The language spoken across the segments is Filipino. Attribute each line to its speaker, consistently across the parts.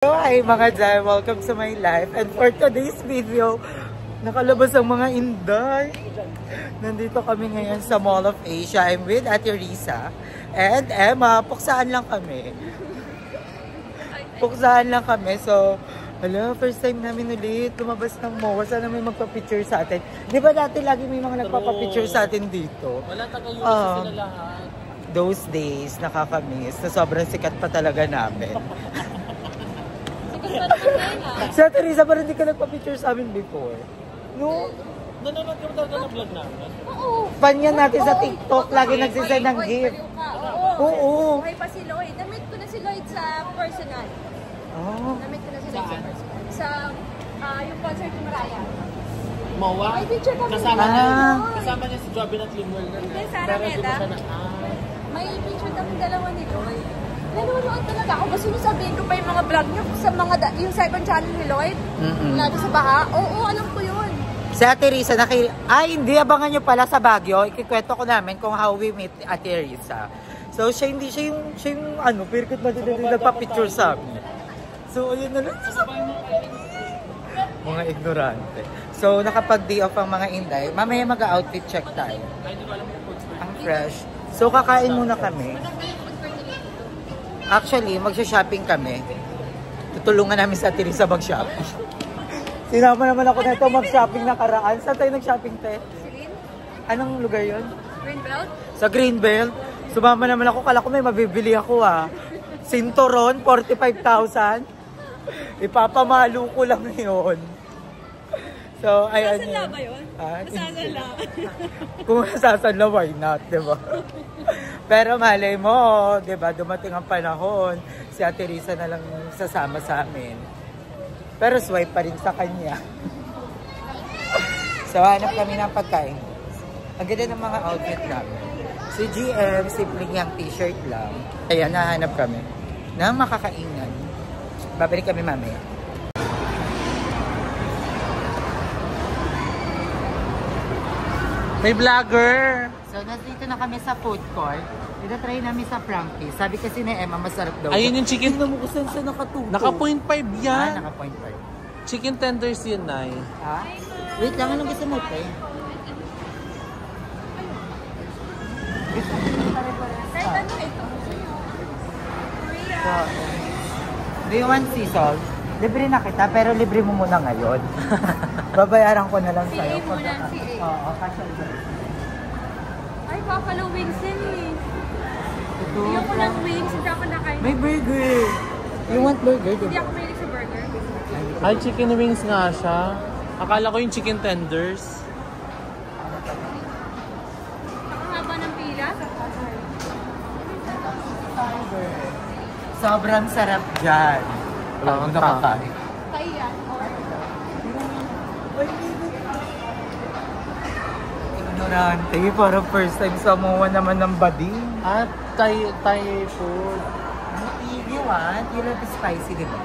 Speaker 1: So, hi mga Jai, welcome to my life. And for today's video, nakalabas ang mga inday. Nandito kami ngayon sa Mall of Asia. I'm with Ate Risa and Emma. Puksaan lang kami. Puksaan lang kami. So, first time namin ulit lumabas ng MOA. Sana may magpa-picture sa atin. Di ba dati lagi may mga nagpapa-picture sa atin dito?
Speaker 2: Wala taga-Euro sila lahat.
Speaker 1: Those days, nakakamiss. Na sobrang sikat pa talaga namin. Si Ate Risa, parang hindi ka nagpa-picture sa amin before. No?
Speaker 2: Nanonood ka talaga ng vlog namin?
Speaker 1: Oo. Fan yan natin sa TikTok. Lagi nagsisend ng gift. Oo.
Speaker 3: Buhay pa si Lloyd. Namit ko na si Lloyd sa personal.
Speaker 1: Oh.
Speaker 3: Namit ko na si Lloyd sa personal. Sa yung concert ni Mariah.
Speaker 2: Mawa?
Speaker 3: May picture kami.
Speaker 2: Kasama niya si Jobin at Limuel na.
Speaker 3: Hindi, Sarah Meta. May picture kami dalawa ni Lloyd. Nanonood talaga ako. Gusto niyo sabihin ko pa yung mga vlog niyo sa mga yung second channel ni Lloyd? Lalo sa Baha? Oo, alam ko yun.
Speaker 1: Si Ate Risa, hindi, abangan nyo pala sa Baguio. Ikikwento ko namin kung how we meet Ate Risa. So, siya yung pirkot na din nagpa-picture sa amin. So, ayun na lang. Mga ignorante. So, nakapag-day off ang mga inday. Mamaya mag-outfit check tayo. Ang fresh. So, kakain muna kami. Actually, magsha-shopping kami. Tutulungan namin sa Ate Risa mag-shopping. Sinama naman ako na ito mag-shopping na karaan. Saan tayo nag-shopping, te?
Speaker 3: Celine?
Speaker 1: Anong lugar yun?
Speaker 3: Greenbelt?
Speaker 1: Sa Greenbelt. Sumama naman ako. Kala ko may mabibili ako Sinturon, 45,000. Ipapamalo ko lang yun. So, ayan yun.
Speaker 3: Masasanla ba yun? Masasanla.
Speaker 1: Kung masasanla, why not, diba? Pero malay mo, diba, dumating ang panahon, si Ate Risa na lang sasama sa amin. Pero swipe pa rin sa kanya. So, hanap kami ng pagkain. Ang ganda ng mga outfit namin. Si GM, simpleng yung t-shirt lang. Kaya nahanap kami ng makakainan. Babalik kami mamaya. May vlogger! So, nandito na kami sa food court. Ito-try namin sa Frankie. Sabi kasi ni Emma, masarap daw.
Speaker 2: Ayun yung chicken.
Speaker 1: Tingnan mo kung saan siya nakatuto.
Speaker 2: Naka 0.5 yan.
Speaker 1: Naka 0.5.
Speaker 2: Chicken tenders yun, Nay.
Speaker 1: Ha? Wait lang, anong gusto mo, te?
Speaker 3: Kahit ano ito?
Speaker 1: So, do you want sea salt? Libre na kita, pero libre mo muna ngayon. Babayaran ko na lang sa'yo.
Speaker 3: CA muna, CA.
Speaker 1: Oo, kasi
Speaker 3: Ay, Buffalo wings din eh.
Speaker 1: ito.
Speaker 3: Hindi ko ng wings, hindi ako nakain.
Speaker 1: May burger. You want burger,
Speaker 3: Hindi
Speaker 1: diba?
Speaker 3: ako mahilig sa burger.
Speaker 2: Ay, chicken wings nga siya. Akala ko yung chicken tenders.
Speaker 3: Nakahaba ng pila.
Speaker 1: Sobrang sarap dyan.
Speaker 2: Wala kang
Speaker 1: nakakain.
Speaker 3: Kaiyan.
Speaker 1: Ignorante. Parang first time sa MOA naman ng bading.
Speaker 2: At Thai food.
Speaker 1: You want? You love spicy, di ba?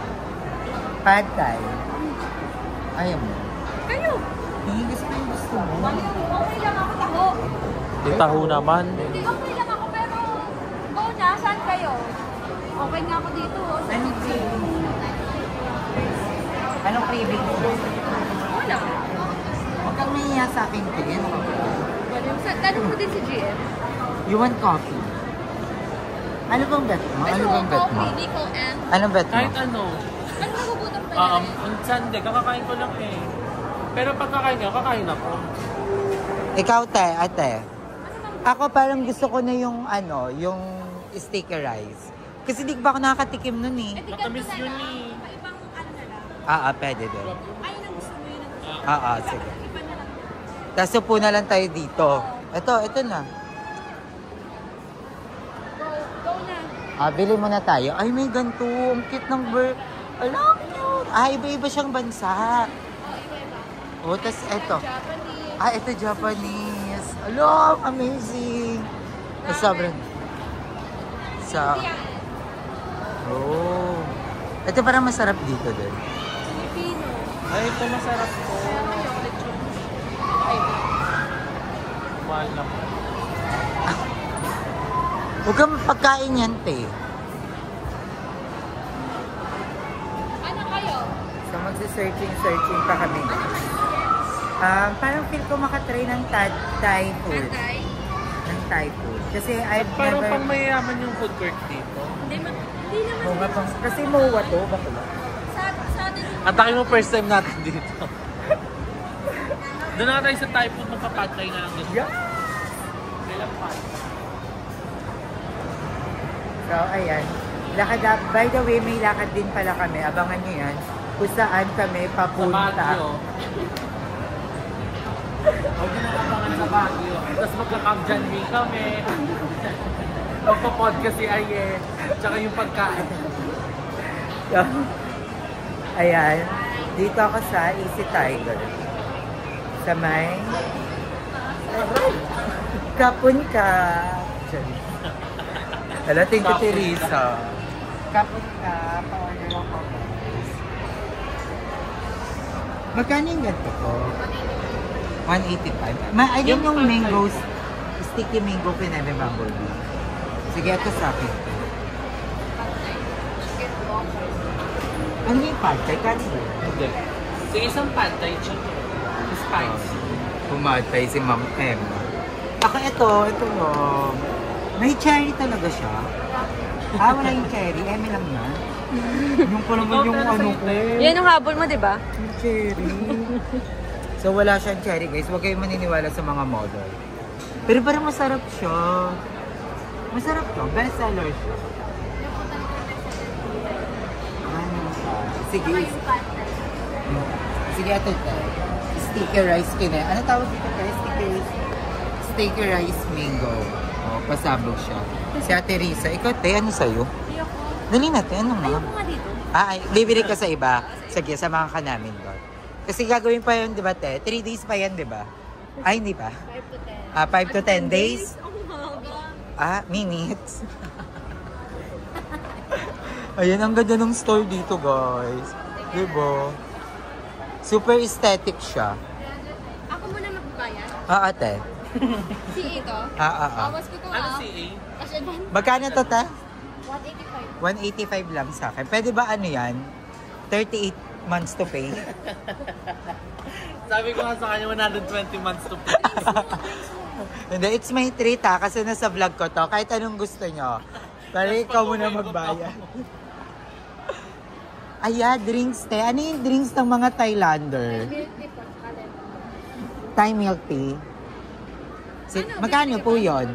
Speaker 1: Pad Thai. Ayaw mo.
Speaker 3: Kayo!
Speaker 1: Hindi kasi yung gusto mo.
Speaker 3: Okay lang ako taho.
Speaker 2: Di taho naman.
Speaker 3: Hindi, okay lang ako pero go na, saan kayo? Okay nga ako dito.
Speaker 1: Anong craving? Anong craving mo?
Speaker 3: Wala.
Speaker 1: Huwag kang mahiya sa akin, Tin.
Speaker 3: Tanong mo din si GM.
Speaker 1: You want coffee? Ano bang bet mo? Ano bang bet mo?
Speaker 3: Coffee, Nico and...
Speaker 1: Anong bet mo?
Speaker 2: Kahit ano.
Speaker 3: Ano nagugutom pa yan?
Speaker 2: Sunday, kakakain ko lang eh. Pero pag kakain ako.
Speaker 1: Ikaw, te, ate. Ako parang gusto ko na yung yung sticky rice. Kasi di ba ako nakakatikim nun eh.
Speaker 2: Matamis yun eh.
Speaker 3: Ibang ano na lang.
Speaker 1: Pwede din.
Speaker 3: Ay, nang gusto mo yun.
Speaker 1: Sige.
Speaker 3: Iba na lang.
Speaker 1: Tapos upo na lang tayo dito. Ito na.
Speaker 3: Go na.
Speaker 1: Bili muna tayo. Ay, may ganito. Ang cute ng bird. Alam cute. Iba-iba siyang bansa.
Speaker 3: Iba-iba.
Speaker 1: Tapos ito.
Speaker 3: Japanese.
Speaker 1: Ito Japanese. Alam, amazing. Sobrang. Ito parang masarap dito din.
Speaker 3: Filipino.
Speaker 2: Ay, ito masarap ko.
Speaker 3: Ay,
Speaker 2: Mahal naman.
Speaker 1: Huwag kang pagkain yan, te. magsa-searching pa kami. Parang feel ko makatry ng Thai food. Ng Thai food. Kasi I've
Speaker 2: Parang
Speaker 1: never...
Speaker 2: pang mayayaman yung food court dito.
Speaker 3: Hindi naman.
Speaker 1: Kasi mowa to, bakla.
Speaker 3: Sa atin yung...
Speaker 2: Ang taki mo first time natin dito. Doon na tayo sa Thai food, magpa-pad-thai na lang dito.
Speaker 1: Yeah.
Speaker 2: Kailang pad.
Speaker 1: So, ayan. By the way, may lakad din pala kami. Abangan nyo yan. Kung saan kami
Speaker 2: Sa
Speaker 1: papunta.
Speaker 2: Baguio. Huwag na nakapangan sa Baguio. Tapos magka-camjanwi kami. Magpa-podcast si Aye. Tsaka yung pagkain.
Speaker 1: So, ayan. Dito ako sa Easy Tiger. Sa may... Kapun ka. Hello, thank you, Teresa. Kapun ka. Pa-order ako. Magkano yung ganito ko? 185. Ayun yung mango, sticky mango pinebe bumblebee. Sige, ito sa akin. Ano yung pad thai? Kanino?
Speaker 2: Hindi. Sa isang pad-thai, chicken. Spicy.
Speaker 1: Pumatay si Ma'am Emma. Ako ito yung... May cherry talaga siya. Wala yung cherry. Eme lang na. Yung pa naman yung ano ko.
Speaker 3: Yan yung habol mo, di ba?
Speaker 1: Yung cherry. So wala siyang cherry guys. Huwag kayong maniniwala sa mga model. Pero parang masarap siya. Masarap to. Best seller siya. Sige. Sige, ito tayo. Sticky rice kine. Ano tawag dito tayo? Sticky rice mango. Oh, pasabog siya. Si Ate Risa. Ikaw, te, ano sa'yo? Dali natin. Ano nga?
Speaker 3: Ayoko nga dito.
Speaker 1: Bibili ka sa iba. Sige, samahan ka namin doon. Kasi gagawin pa yun, di ba, te? 3 days pa yan, di ba? Ay, hindi ba? 5 to 10 days?
Speaker 3: Oh,
Speaker 1: Minutes. Ayan, ang ganda ng store dito, guys. Diba? Super aesthetic siya.
Speaker 3: Ako muna magbabayad.
Speaker 1: Ate.
Speaker 3: Si ito? Awas ko to
Speaker 2: Ano si A?
Speaker 3: Kasi
Speaker 1: Magkano to, te?
Speaker 3: 185.
Speaker 1: 185 lang sa akin. Pwede ba ano yan? 38 months to pay?
Speaker 2: Sabi ko nga sa kanya, 120 months to pay.
Speaker 1: Hindi, it's my treat kasi nasa vlog ko to. Kahit anong gusto nyo. Pero ikaw muna magbayad. Ayan, drinks te. Ano yung drinks ng mga Thailander? Thai milk tea. Magkano po yun?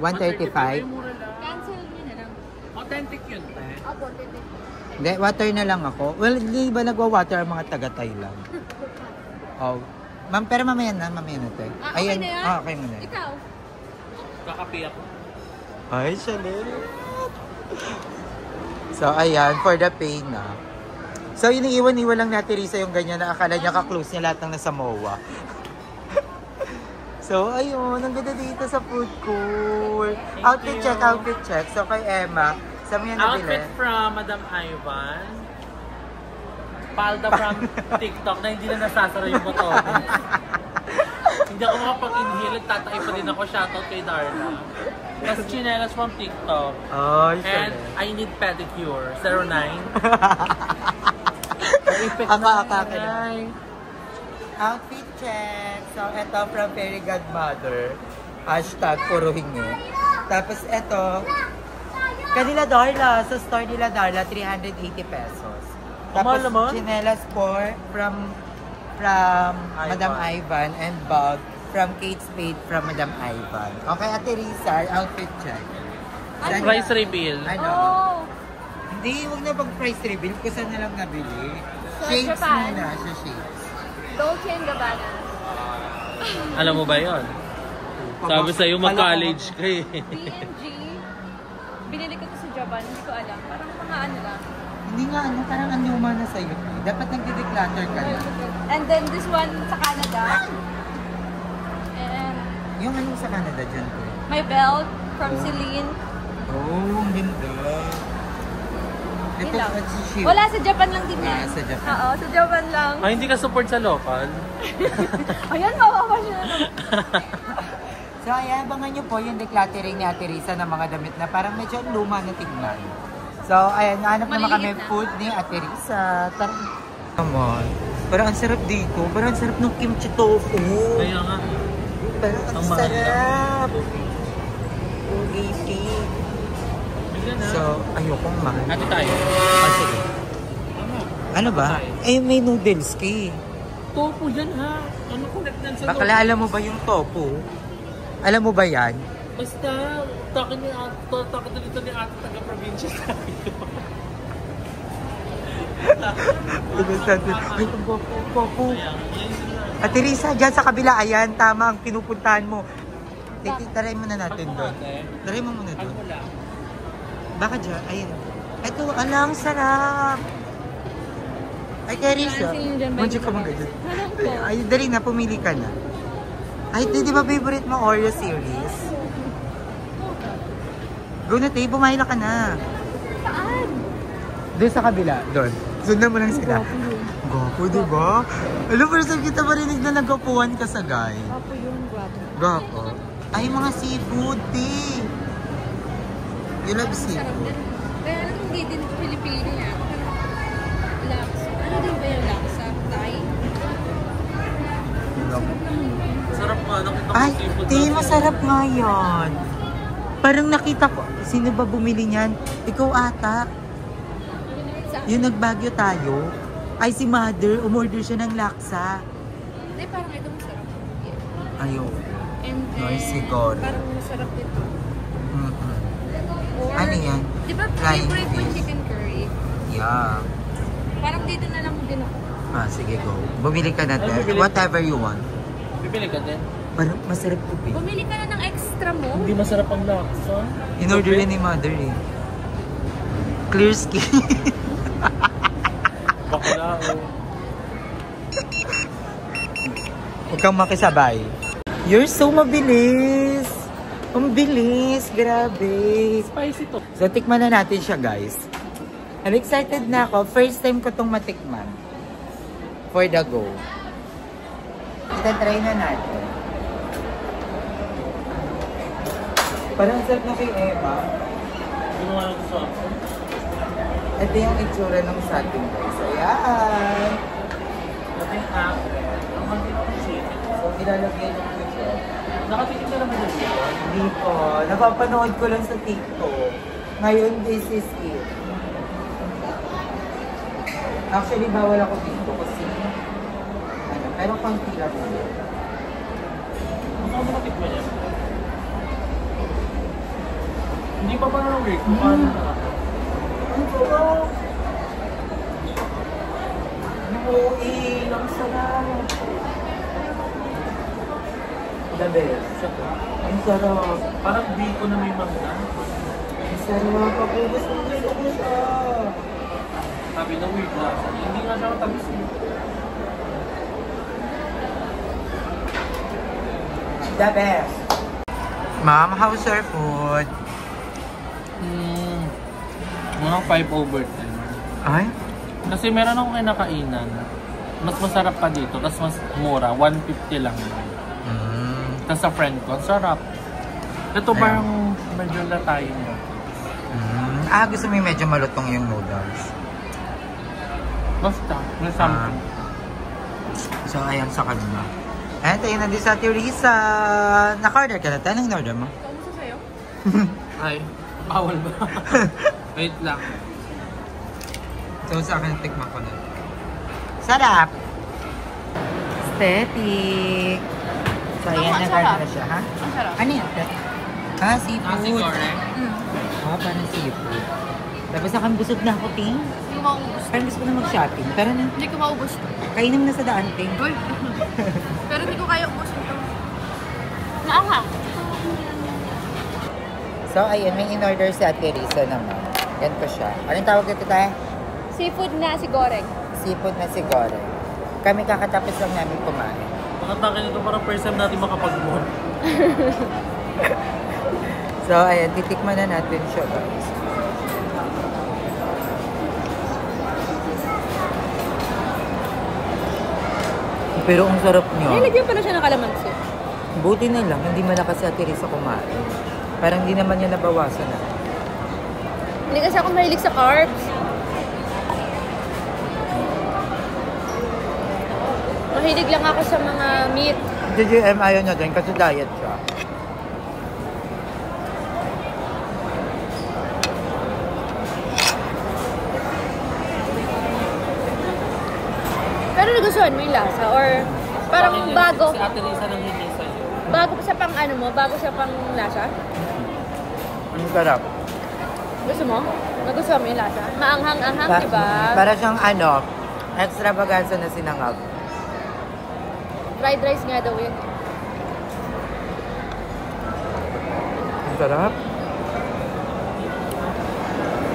Speaker 1: 135?
Speaker 3: Cancel nyo na lang.
Speaker 2: Authentic yun, te.
Speaker 3: Opo, tete.
Speaker 1: Hindi, water na lang ako. Well, hindi ba nagwa-water ang mga taga-Thailand? Oh. Ma'am, pero mamaya na, te.
Speaker 3: Okay na yan?
Speaker 1: Okay mo na.
Speaker 3: Ikaw?
Speaker 2: Kakapi ako.
Speaker 1: Ay, Chanel. So, ayan, for the pay na. So, iniiwan-iwan lang natin Risa yung ganyan na akala niya ka-close niya lahat ng nasa MOA. So, ayun, ang ganda dito sa food court. Outfit check. So, kay Emma, saan mo yan nabili?
Speaker 2: Outfit from Madam Ivan. Palda from TikTok na hindi na nasasara yung button. Hindi ako makapag-inhale, tatay pa din ako. Shoutout kay Darla. Tapos chinelas from TikTok.
Speaker 1: Oh,
Speaker 2: And I need pedicure. 09.
Speaker 1: Outfit check. So, ito from Fairy Godmother. Hashtag puro hingi. Tapos ito, kanila Darla. Sa store nila Darla, 380 pesos. Tapos chinelas from Madam Ivan and bag from Kate Spade from Madam Ivan. Okay, Ate Risa, outfit check.
Speaker 2: Price reveal.
Speaker 1: Ano?
Speaker 3: Oh!
Speaker 1: Hindi, huwag na pag-price reveal. Kung saan na lang nabili.
Speaker 3: Sa
Speaker 1: Shades
Speaker 3: Japan.
Speaker 1: muna, sa shades.
Speaker 3: Dolce & Gabbana.
Speaker 2: Alam mo ba yun? Sabi sa'yo, mag-college ka eh.
Speaker 3: B&G. Binili ko to sa Japan, hindi ko alam. Parang ano lang.
Speaker 1: Hindi nga, parang ang luma na sa'yo. Dapat nagde-declutter ka na.
Speaker 3: And then this one sa Canada. And
Speaker 1: Yung ano sa Canada dyan ko?
Speaker 3: my belt from Celine.
Speaker 1: Oh, ang ganda. Ito
Speaker 3: Yun lang.
Speaker 1: at si Shiv.
Speaker 3: Wala, sa Japan lang din yan.
Speaker 1: Sa Japan.
Speaker 3: Oo, sa Japan lang.
Speaker 2: Ay, hindi ka support sa local.
Speaker 3: Ayan, mawawa siya.
Speaker 1: So, ayan, abangan nyo po yung decluttering ni Ate Risa ng mga damit na parang medyo luma na tignan. So, ayan, nahanap naman kami
Speaker 3: Maliliit na.
Speaker 1: food ni Ate Risa. Tara. Naman. Parang ang sarap dito. Parang ang sarap ng kimchi tofu.
Speaker 2: Kaya nga.
Speaker 1: Parang ang
Speaker 2: mahal
Speaker 1: sarap.
Speaker 2: lang.
Speaker 1: 280.
Speaker 2: Bigyan na.
Speaker 1: So, ayokong mahal.
Speaker 2: Ate tayo.
Speaker 1: Ah, sige. Ano ba? Eh, may noodles ka eh.
Speaker 2: Tofu yan ha. Ano connect yan sa
Speaker 1: Bakla, alam mo ba yung tofu? Alam mo ba yan?
Speaker 2: Basta, takin dito ni ate taga-probinsya sa akin.
Speaker 1: Ay, tofu. Ate Risa, dyan sa kabila, ayan, tama ang pinupuntahan mo. Taray mo na natin doon. Taray mo muna doon. Baka dyan, ayan. Ito, alang sarap. Ay, kaya Risa, mandiyo ka mga ganyan. Ay, dali na, pumili ka na. Ay, di ba favorite mo Oreo series? Go na, tayo, bumayla ka na.
Speaker 3: Saan?
Speaker 1: Doon sa kabila, doon. Sundan mo lang sila. Gwapo, di ba? Alam, first time kita marinig na nagwapuan ka sa guy.
Speaker 3: Gwapo yung gwapo.
Speaker 1: Gwapo. Ay, mga seafood, di. You love
Speaker 3: Sarap
Speaker 1: seafood.
Speaker 3: din. Kaya alam, hindi din Pilipino yan. Laksa. Ano din ba yung laksa? Thai?
Speaker 2: Sarap nga. Nakita ko
Speaker 1: Ay,
Speaker 2: seafood
Speaker 1: di,
Speaker 2: na-
Speaker 1: masarap nga yan. Parang nakita ko, sino ba bumili niyan? Ikaw ata.
Speaker 3: Saan?
Speaker 1: Yung nagbagyo tayo. Ay, si mother, umorder siya ng laksa.
Speaker 3: Hindi, parang ito masarap. Yeah.
Speaker 1: Ayaw.
Speaker 3: And then,
Speaker 1: Nice, siguro.
Speaker 3: parang masarap dito. Or,
Speaker 1: Ano yan?
Speaker 3: Di ba
Speaker 1: Flying
Speaker 3: favorite ko yung
Speaker 1: fish.
Speaker 3: chicken curry?
Speaker 1: Yeah.
Speaker 3: Parang dito na lang din ako.
Speaker 1: Ah, sige, go. Bumili ka na,
Speaker 2: Ay,
Speaker 1: te.
Speaker 2: bumili.
Speaker 1: Whatever you want.
Speaker 2: Bibili ka din.
Speaker 1: Parang masarap ito, eh.
Speaker 3: Bumili ka na ng extra mo.
Speaker 2: Hindi masarap ang laksa.
Speaker 1: In-order yan ni mother, eh. Clear skin.
Speaker 2: Bakla o.
Speaker 1: Huwag kang makisabay. You're so mabilis. Ang bilis. Grabe.
Speaker 2: Spicy to.
Speaker 1: So, tikman na natin siya, guys. I'm excited na ako. First time ko itong matikman. For the go. Itatry na natin. Parang sarap na kay Emma.
Speaker 2: Ginawa lang sa ako.
Speaker 1: Ito yung itsura ng sa atin, guys. Ayan.
Speaker 2: Dating ako. Ang hindi ko chicken.
Speaker 1: So, ilalagay ng ito.
Speaker 2: Nakatikin ka naman dito.
Speaker 1: Hindi po. Napapanood ko lang sa TikTok. Ngayon, this is it. Actually, bawal ako dito kasi ano, pero konti lang po.
Speaker 2: Ano mo natikman yan? Hindi pa pa nang week. Paano na?
Speaker 1: Ang sarap! Buuwi! Ang sarap! The best. Ang sarap!
Speaker 2: Parang biko na may mangga.
Speaker 1: Ang sarap! Pagubos mo gusto ko siya!
Speaker 2: Sabi na week lang. Hindi nga siya matapos eh.
Speaker 1: The best! Ma'am, how's your food?
Speaker 2: Mga 5/10.
Speaker 1: Ay?
Speaker 2: Kasi meron akong kinakainan. Mas masarap pa dito. Tapos mas mura. 150 lang. Tapos sa friend ko, ang sarap. Ito
Speaker 1: Ayan.
Speaker 2: parang medyo latayin mo.
Speaker 1: Gusto mo yung medyo malutong yung noodles.
Speaker 2: Basta, may something.
Speaker 1: So, ayan sa kanila. Ayan, tayo na din sa Teresa. Naka-order ka na tayo? Anong order mo?
Speaker 3: Kamusta sa'yo?
Speaker 2: Ay, bawal ba? Wait lang.
Speaker 1: So, sa akin, tikman ko na. Sarap! Aesthetic! So, ayan,
Speaker 3: Ang
Speaker 1: nag-order
Speaker 3: sarap.
Speaker 1: na siya, ha?
Speaker 3: Ang sarap.
Speaker 1: Ano yan? Seafood.
Speaker 2: Nasi goreng.
Speaker 1: Parang seafood. Tapos akong busog na ako, Ting.
Speaker 3: Hindi ko maubos.
Speaker 1: Parang gusto ko na mag-shopping. Tara na.
Speaker 3: Hindi ko maubos to.
Speaker 1: Kainin mo na sa daan, Ting.
Speaker 3: Uy. Pero hindi ko kaya ubusin to. Naanghang.
Speaker 1: So, ayun, may in-order si Ate Risa naman. Ganito siya. Anong tawag dito tayo?
Speaker 3: Seafood na si Goreng.
Speaker 1: Seafood na siguro. Kami kakatapos lang namin kumain.
Speaker 2: Nakatakin ito parang first time natin makapag-board.
Speaker 1: So, ayan, titikman na natin siya, guys. Pero ang sarap niya.
Speaker 3: Nilagyan pala siya ng kalamansi.
Speaker 1: Buti na lang, hindi malakas si Ate Risa kumain. Parang hindi naman niya nabawasan na.
Speaker 3: Hindi kasi ako mahilig sa carbs. mahilig lang ako sa mga meat.
Speaker 1: GGM ayaw niya din kasi diet siya.
Speaker 3: Pero nagustuhan mo yung lasa? Or parang bago?
Speaker 2: Si Ate Risa nang hindi sa'yo.
Speaker 3: Bago sa pang ano mo? Bago sa pang lasa?
Speaker 1: Ang sarap.
Speaker 3: Gusto mo? Nagustuhan mo yung lasa? Maanghang-anghang, diba?
Speaker 1: Para siyang ano, extravaganza na sinangag.
Speaker 3: Fried rice nga daw yun.
Speaker 1: Ang sarap.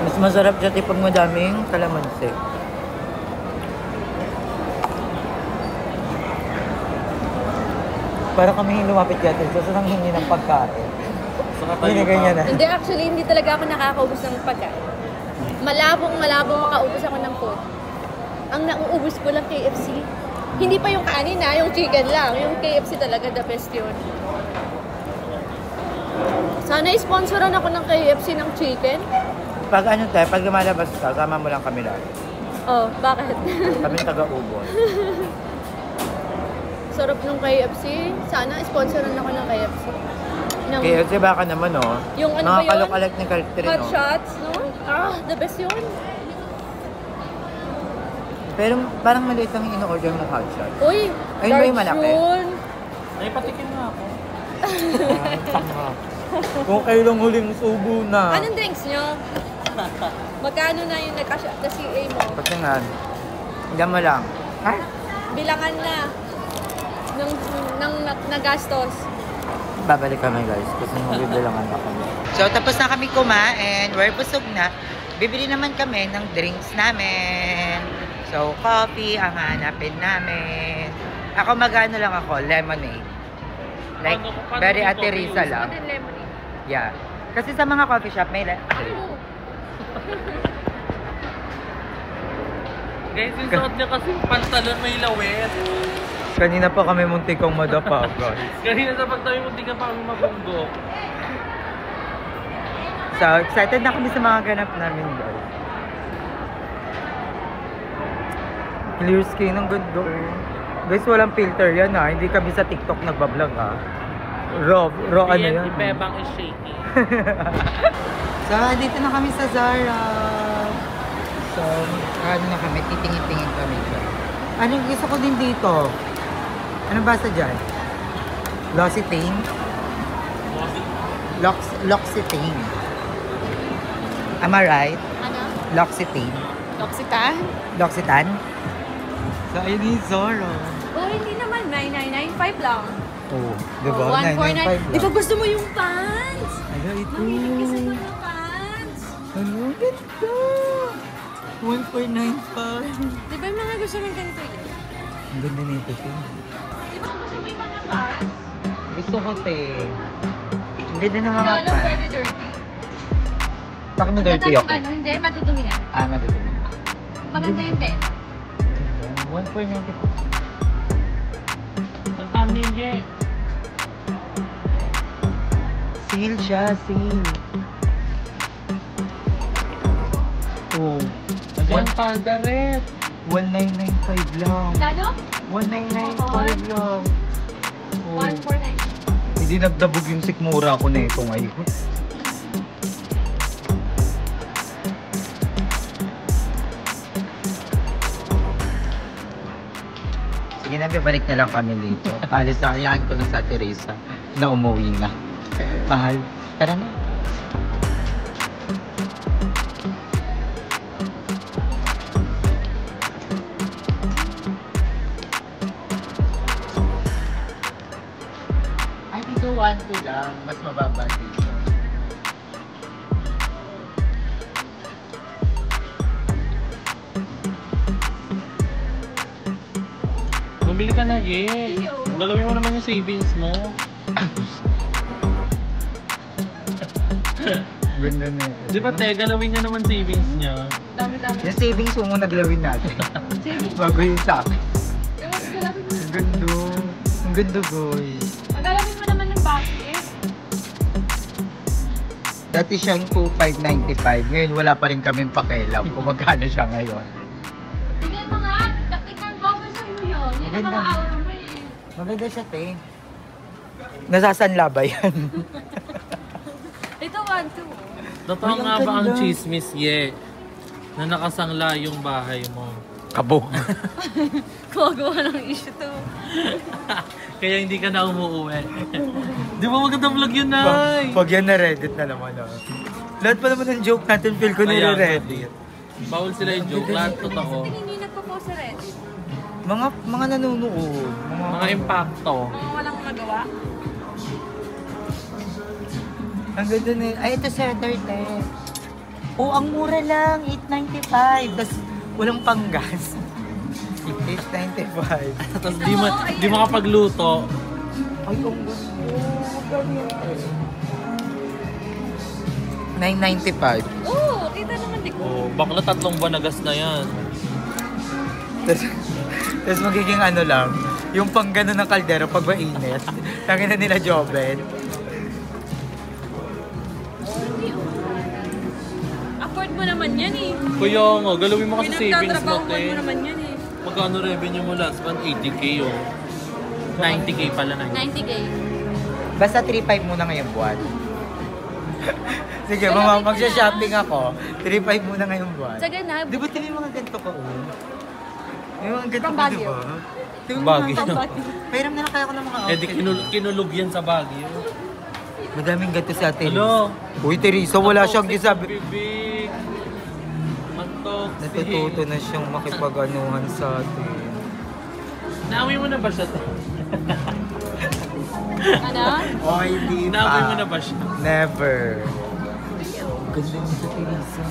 Speaker 1: Mas masarap siya tipag madaming kalamansi. Para kami lumapit yata. So, nang hingi ng pagkain. Hindi na ganyan na.
Speaker 3: Hindi, actually, hindi talaga ako nakakaubos ng pagkain. Malabong makaubos ako ng food. Ang nauubos ko lang KFC. Hindi pa yung kanin na, yung chicken lang. Yung KFC talaga, the best yun. Sana sponsoran ako ng KFC ng chicken.
Speaker 1: Pag ano tayo, pag lumalabas ka, sama mo lang kami lang.
Speaker 3: Oh, bakit?
Speaker 1: Kami taga-ubos.
Speaker 3: Sarap ng KFC. Sana sponsoran ako ng KFC.
Speaker 1: KFC baka naman, no?
Speaker 3: Yung ano ba yun?
Speaker 1: Nakakalok-alok ni Catherine,
Speaker 3: Hot
Speaker 1: no?
Speaker 3: shots, no? Ah, the best yun.
Speaker 1: Pero parang maliit lang in-order ng hot shot.
Speaker 3: Uy,
Speaker 1: ayun ba yung malaki?
Speaker 3: yun.
Speaker 2: Ay, patikin nga ako.
Speaker 1: Kung kailang huling subo na.
Speaker 3: Anong drinks nyo? Magkano na yung nagka-shot na CA mo?
Speaker 1: Kasi nga, hanggang mo lang. Ha?
Speaker 3: Bilangan na ng nagastos.
Speaker 1: Babalik kami guys, kasi magbibilangan na kami. So tapos na kami kumain, we're busog na. Bibili naman kami ng drinks namin. So coffee ang hanapin namin. Ako magano lang ako, lemonade. Like, very Ate Risa lang.
Speaker 3: Ano yung lemonade?
Speaker 1: Yeah. Kasi sa mga coffee shop may
Speaker 2: Guys, yung suot niya kasi pantalon may lawet.
Speaker 1: Kanina pa kami muntikang madapa, guys.
Speaker 2: Kanina sa pagtabi muntikan pa kami mabunggo.
Speaker 1: So, excited na kami sa mga ganap namin, guys. Clear skin, ang ganda. Guys, walang filter yan, ha. Hindi kami sa TikTok nagbablog, ha. Raw ano yan.
Speaker 2: Bebang is shaking.
Speaker 1: So, dito na kami sa Zara. So, ano na kami, titingin-tingin kami dyan. Ano gusto ko din dito? Ano basta dyan? L'Occitane? L'Occitane. Am I right?
Speaker 3: Ano?
Speaker 1: L'Occitane.
Speaker 3: L'Occitane?
Speaker 1: L'Occitane? So, ayun yung Zara.
Speaker 3: Oh, hindi naman. 9995 lang.
Speaker 1: Oh, diba?
Speaker 3: Oh, 149.
Speaker 1: 995 lang.
Speaker 3: Di ba gusto mo yung pants?
Speaker 1: Ano ito?
Speaker 3: Mamili kasi ko ng pants.
Speaker 1: Ano? Ganda! 1495.
Speaker 3: Di ba yung mga gusto mong ganito yun?
Speaker 1: Ang ganda nito ito.
Speaker 3: Di ba gusto mo yung mga pants?
Speaker 1: Gusto ko, te. Ang ganda ng mga
Speaker 3: Ano,
Speaker 1: pants.
Speaker 3: pwede dirty.
Speaker 1: Baka na dirty ako.
Speaker 3: Ano, hindi, matutumi yan.
Speaker 1: Ah, madudumi.
Speaker 3: Maganda yung tent.
Speaker 1: 1.95.
Speaker 2: Ang kami niya.
Speaker 1: Sale siya, sale. Oh.
Speaker 2: Again, pandaret.
Speaker 1: 1995 lang.
Speaker 3: Ano?
Speaker 1: 1995 lang. Oh.
Speaker 3: 149.
Speaker 1: Hindi nagdabog yung sikmura ko na ito ngayon. Sige na, balik na lang kami dito. Alis na kayaan ko na sa Teresa na umuwi na. Mahal. Tara na. Ay, dito 1-2 lang. Mas mababa dito.
Speaker 2: Bumili ka na, Ye. Galawin mo naman yung savings mo.
Speaker 1: Ganda na yun.
Speaker 2: Di ba, te? Galawin niya naman savings niya.
Speaker 3: Dami-dami.
Speaker 1: Yung savings mo muna galawin natin. Bago yung sa akin. Ang ganda. Ang ganda, guys.
Speaker 3: Magalawin mo naman ng basket.
Speaker 1: Dati siyang 2,595. Ngayon wala pa rin kaming pakialam kung magkano siya ngayon.
Speaker 3: Tingnan mo nga, taktik ng bubble sa iyo yun. Yan
Speaker 1: Maganda. Maganda siya, te. Nasasanla ba yan?
Speaker 3: Ito, 1, 2.
Speaker 2: Totoo
Speaker 1: Ay, ang
Speaker 2: nga ba ang
Speaker 1: ganda.
Speaker 2: chismis, na nakasangla yung bahay mo?
Speaker 1: Kabog.
Speaker 3: Gumagawa ng issue to.
Speaker 2: Kaya hindi ka na umuuwi. Di ba magandang vlog yun, Nay?
Speaker 1: Pag yan na Reddit na naman. Oh. Lahat pa naman ng joke natin, feel ko
Speaker 2: Kaya,
Speaker 1: nire-Reddit.
Speaker 2: Bawal sila yung joke. Lahat totoo.
Speaker 3: Tingin niyo nagpo-post sa Reddit.
Speaker 1: Mga nanonood.
Speaker 2: Mga impacto.
Speaker 3: Mga walang magawa.
Speaker 1: Ang ganda na yun. Ay, ito sweater, te. Oh, ang mura lang. 8.95. Tapos walang panggas. 8.95.
Speaker 2: Tapos di makapagluto.
Speaker 1: Ay, ang ganda. 9.95.
Speaker 3: Oo, kita naman di ko.
Speaker 2: Oh, bakla 3 buwan na gas na yan.
Speaker 1: Tapos magiging ano lang, yung pang gano'n ng kaldero pag mainit. Tangin na nila Joben.
Speaker 3: Afford mo naman yan eh.
Speaker 2: Kuya nga, galawin mo kasi savings mo,
Speaker 3: Pinagtatrabahuan mo
Speaker 2: te.
Speaker 3: naman yan eh.
Speaker 2: Magkano revenue mo last month? 80k oh. 90k pala na.
Speaker 3: 90K.
Speaker 1: Basta 3.5 muna ngayong buwan. Sige,
Speaker 3: Galawin ko
Speaker 1: magsha-shopping ako. 3.5 muna ngayong buwan.
Speaker 3: Sa ganap.
Speaker 1: Di ba ito yung mga ganito ko? May mga ganito
Speaker 3: From
Speaker 1: ko, di
Speaker 3: Baguio.
Speaker 1: ba? Ito yung
Speaker 2: Baguio.
Speaker 1: mga Pairam na lang kaya ako ng mga
Speaker 2: Eh di kinulog yan sa Baguio.
Speaker 1: Madaming ganito sa atin.
Speaker 2: Ano?
Speaker 1: Uy, Teresa, wala siyang gisabi.
Speaker 2: Bibig. Mantok.
Speaker 1: Natututo na siyang makipag-anuhan sa atin.
Speaker 2: Naamoy mo na ba siya?
Speaker 3: Ano?
Speaker 1: Oh, hindi pa.
Speaker 2: Naamoy mo na ba siya?
Speaker 1: Never. Ganda niya sa Teresa.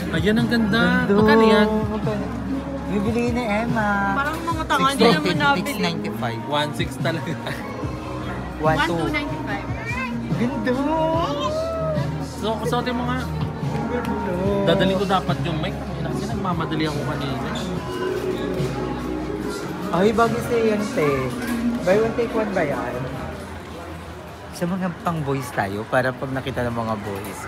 Speaker 2: Ayan ang ganda. Magkano yan?
Speaker 1: Bibili ni Emma.
Speaker 3: Parang mga tanga, hindi naman nabili.
Speaker 1: 6.95.
Speaker 2: 1.6 talaga.
Speaker 1: 1.2.
Speaker 3: 1295.
Speaker 1: Ganda!
Speaker 2: So, kasotin mo nga. Dadali ko dapat yung mic. Kasi nagmamadali ako kanina.
Speaker 1: Ay, bago siya yan, te. Buy one, take one ba yan? Sa mga pang boys tayo, para pag nakita ng mga boys.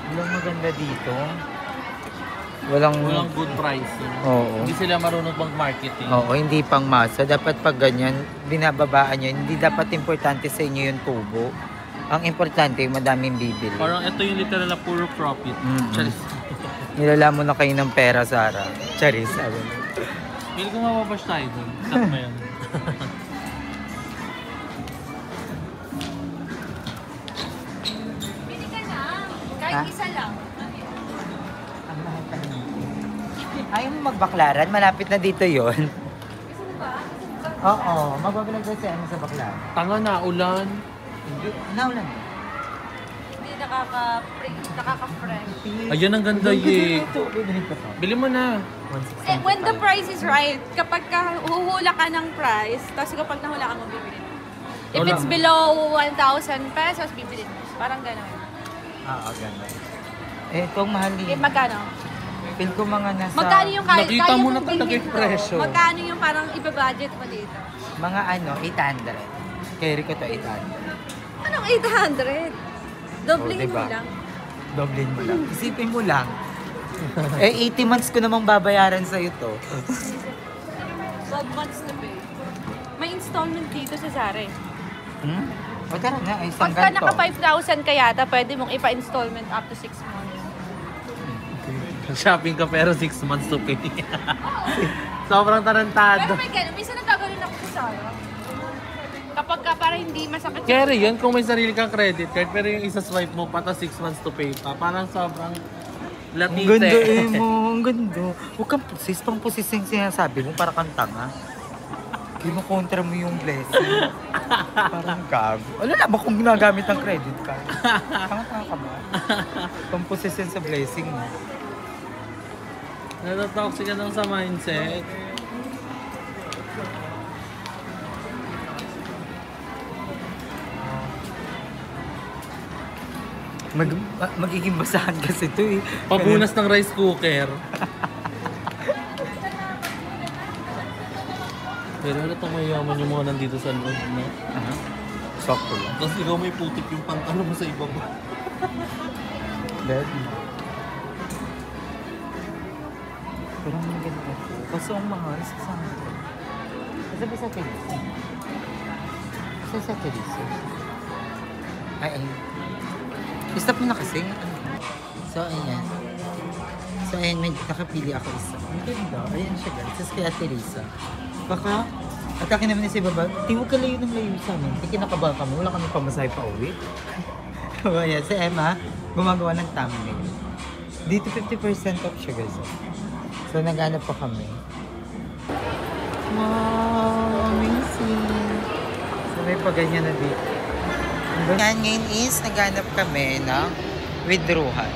Speaker 1: Walang maganda dito. Walang
Speaker 2: good pricing.
Speaker 1: Oo.
Speaker 2: Hindi sila marunong mag-marketing.
Speaker 1: Oo, hindi pang masa. Dapat pag ganyan, binababaan nyo. Hindi dapat importante sa inyo yung tubo. Ang importante, yung madaming bibili.
Speaker 2: Parang ito yung literal na puro profit.
Speaker 1: Mm-mm.
Speaker 2: Charis.
Speaker 1: Nilala mo na kayo ng pera, Sarah. Charis, sabi mo.
Speaker 2: Pili ko mababash tayo dun. Stop mo yan.
Speaker 3: Pili ka na. Kahit
Speaker 1: Ha?
Speaker 3: isa lang.
Speaker 1: Ang mahal pa naman. Ayaw mo magbaklaran? Malapit na dito yon.
Speaker 3: Gusto mo ba?
Speaker 1: Oo, magbabalag tayo sa ano sa baklaran.
Speaker 2: Tanga na, ulan.
Speaker 1: Hindi, naulan na.
Speaker 3: Hindi nakaka-fresh.
Speaker 2: Ayan ang ganda, ye.
Speaker 1: Ito, bibili ko to.
Speaker 2: Bili mo na.
Speaker 3: When the price is right, kapag huhula ka ng price, tapos kapag nahula ka mo, bibili mo. If
Speaker 2: Wala.
Speaker 3: it's below 1,000 pesos, bibili mo. Parang gano'n.
Speaker 1: Oo, ganda. Eh, itong mahal
Speaker 3: Eh,
Speaker 1: din.
Speaker 3: magkano?
Speaker 1: Feel ko mga nasa...
Speaker 3: Magkano yung kaya
Speaker 2: Nakita mo
Speaker 3: mong
Speaker 2: na talaga
Speaker 3: bilhin
Speaker 2: yung
Speaker 3: to?
Speaker 2: presyo.
Speaker 3: Magkano yung parang iba-budget mo dito?
Speaker 1: Mga ano, 800. Carry ko to 800.
Speaker 3: Anong 800? Doubling
Speaker 1: Oh, diba?
Speaker 3: mo lang.
Speaker 1: Doblin mo lang. Isipin mo lang. Eh, 80 months ko namang babayaran sa'yo to.
Speaker 3: 12 months to pay. May installment dito sa Zara.
Speaker 1: Hmm? O tara na, ay isang
Speaker 3: Pagka
Speaker 1: ganito.
Speaker 3: naka 5,000 ka yata, pwede mong ipa-installment up to 6 months.
Speaker 2: Shopping ka pero 6 months to pay. Sobrang tarantado.
Speaker 3: Pero may ganun, minsan nagkaganon ako sa Zara. Kapag ka para hindi masakit.
Speaker 2: Carry yun kung may sarili kang credit card pero yung isa swipe mo pa 6 months to pay pa. Parang sobrang
Speaker 1: Ang
Speaker 2: latite.
Speaker 1: ganda mo, ang ganda. Huwag kang pusis, pang pusis yung sinasabi mo, para kang tanga. Kinukontra mo yung blessing. Parang gago. Ano na ba kung ginagamit ng credit card? Tanga-tanga ka ba? Pang pusis yan sa blessing mo.
Speaker 2: Natatoxic ka lang sa mindset.
Speaker 1: Magiging basahan kasi ito eh.
Speaker 2: Pabunas ng rice cooker. Pero ano itong mayaman yung mga nandito sa loob, no?
Speaker 1: Sakto lang.
Speaker 2: Tapos ikaw may putik yung pantalo mo sa ibaba.
Speaker 1: Dead. Pero ang ganda ko. Kaso ang mahal sa sana. Kasi ba sa Teresa? Kasi sa Teresa? Ay. Stop mo na kasi. So, ayan. So, ayan. May nakapili ako isa. Ang ganda. Ayan siya guys. Tapos kaya Teresa. Baka, atake naman sa ibaba. Huwag ka layo ng layo sa amin. Hindi kinakabahan kami. Wala kami pamasahe pa uwi. So, ayan. Si Emma, gumagawa ng thumbnail. Dito 50% off siya guys. So, nag-hanap pa kami. Wow! Amazing! So, may paganyan na dito. Yan, ngayon is naghanap kami ng withdrawal.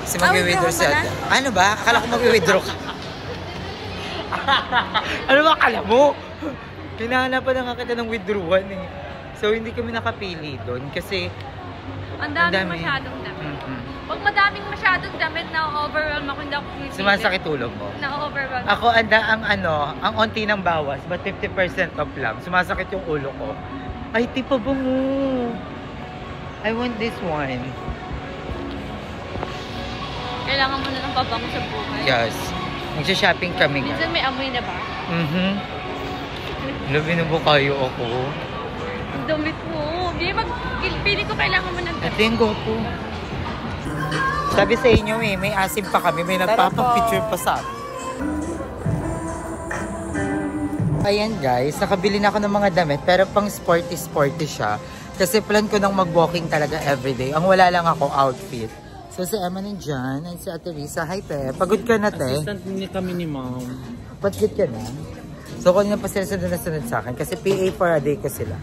Speaker 1: Kasi mag-withdraw siya. Ano ba? Akala ko mag-withdraw ka. Ano ba akala mo? Hinahanapan na nga kita ng withdrawal eh. So, hindi kami nakapili doon kasi
Speaker 3: ang daming masyadong damit. Pag madaming masyadong damit, na-overwhelm ako, hindi ako pumipili.
Speaker 1: Sumasakit tulog mo?
Speaker 3: Na-overwhelm.
Speaker 1: Ako, ang onti ng bawas, but 50% off lang. Sumasakit yung ulo ko. Ay, tipa ba mo? I want this one.
Speaker 3: Kailangan mo na ng pabango sa buhay.
Speaker 1: Yes. Magsha-shopping kami nga.
Speaker 3: Minsan may amoy na ba?
Speaker 1: Labi na ba kayo ako?
Speaker 3: Ang damit mo. Pili ko kailangan mo ng damit.
Speaker 1: Ito yung go-to. Sabi sa inyo may asim pa kami. May nagpapapicture pa sa amin. Ayan guys, nakabili na ako ng mga damit pero pang sporty siya. Kasi plan ko nang mag-walking talaga everyday. Ang wala lang ako outfit. So si Emma nandyan, and si Ate Risa. Hi te, pagod ka na te.
Speaker 2: Assistant niya kami ni Mom.
Speaker 1: Pagod ka na. So kung na pa sila sunod sa akin kasi PA for a day ko sila.